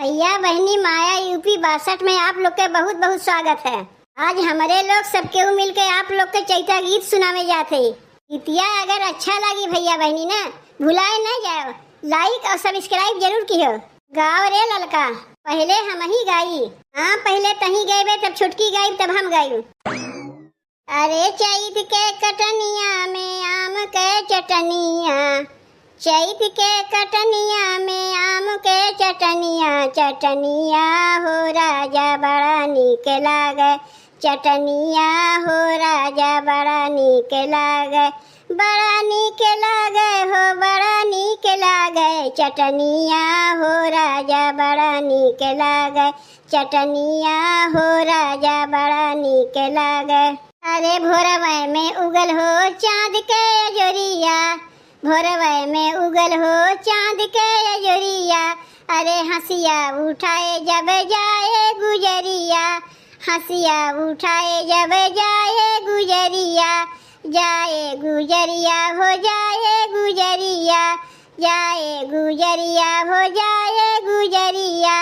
भैया बहनी माया यूपी 62 में आप लोग के बहुत बहुत स्वागत है। आज हमारे लोग सबके मिल के आप लोग के चैता गीत सुनावे जाते। गीतिया अगर अच्छा लगी भैया बहनी ना भुलाए न जाओ, लाइक और सब्सक्राइब जरूर कियो। गाओ रे ललका पहले हम ही गाई। हाँ पहले तही गए तब छुटकी गाई तब हम गाई। अरे चैत के कटनिया में आम के चटनिया, चैत के कटनिया में आम के चटनिया, चटनिया हो राजा बड़ा नीक लागे, चटनिया हो राजा बड़ा नीक लागे, बड़ा नीक लागे हो बड़ा नीक लागे, चटनिया हो राजा बड़ा नीक लागे, चटनिया हो राजा बड़ा नीक लागे। अरे भोरवा में उगल हो चाँद के अजोरिया, भोरवा में उगल हो चाँद के अजोरिया, अरे हंसिया उठाए जब जाए गुजरिया, हंसिया उठाए जब जाए गुजरिया, जाए गुजरिया हो जाए गुजरिया, जाए गुजरिया हो जाए गुजरिया,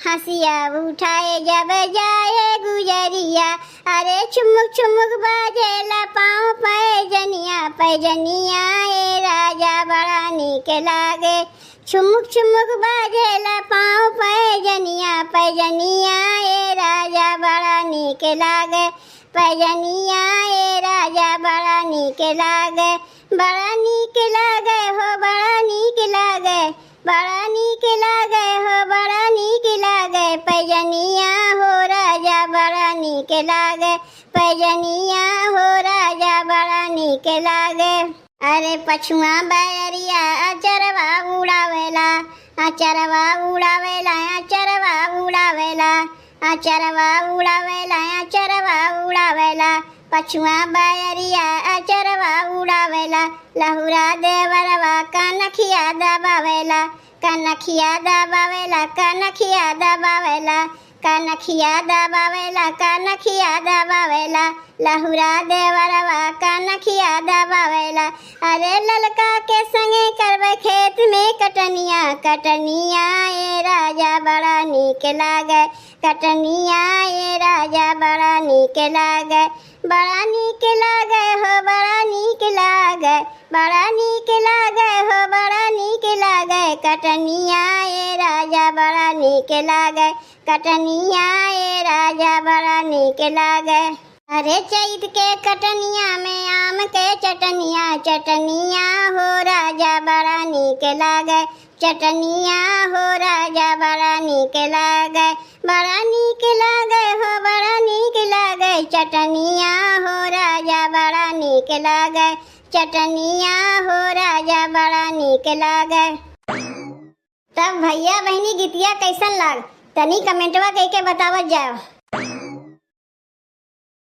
हंसिया उठाए जब जाए गुजरिया। अरे चुमुक चुमुक बाजेला पाँव पैजनिया, पैजनिया ए राजा बड़ा नीक लागे, चुमुक चुमुक बाजेला पाँव पैजनिया, पैजनिया ए राजा बड़ा नीक लागे, पैजनिया ए राजा बड़ा नीक लागे, बड़ा नीक लागे हो बड़ा नीक लागे, बड़ा नीक लागे हो बड़ा नीक लागे, पैजनिया हो राजा बड़ा नीक लागे, पैजनिया हो राजा बड़ा नीक लागे। अरे पछुआ बैरिया अचरवा उड़ावेला, अचरवा उड़ावेला, अचरवा उड़ावेला, अचरवा उड़ावेला, अचरवा उड़ावेला, पछुआ बैरिया अचरवा उड़ावेला, लहुरा देवरवा कनखिया दबावेला, कनखिया दबावेला, कनखिया दबावेला, कनखिया दबावेला, कनखिया दबावेला, लहुरा देवरवा कनखिया दबावेला। अरे ललका के संगे करवे खेत में कटनिया, कटनिया ए राजा बड़ा नीक लागे, कटनिया ए राजा बड़ा नीक लागे, बड़ा नीक लागे हो बड़ा नीक लागे, बड़ा नीक लागे हो बड़ा नीक लागे, कटनिया ए राजा बड़ा नीक लागे, कटनिया ए राजा बड़ा नीक लागे। अरे चैत के कटनिया में आम के चटनिया, चटनिया हो राजा बड़ा नीक लागे, चटनिया हो राजा बड़ा नीक लागे, बड़ा नीक लागे हो बड़ा नीक लागे, चटनिया हो राजा बड़ा नीक लागे, चटनिया हो राजा बड़ा नीक लागे। तब भैया बहनी गीतिया कैसन लाग तनी कमेंटवा कह के बतावत जाओ।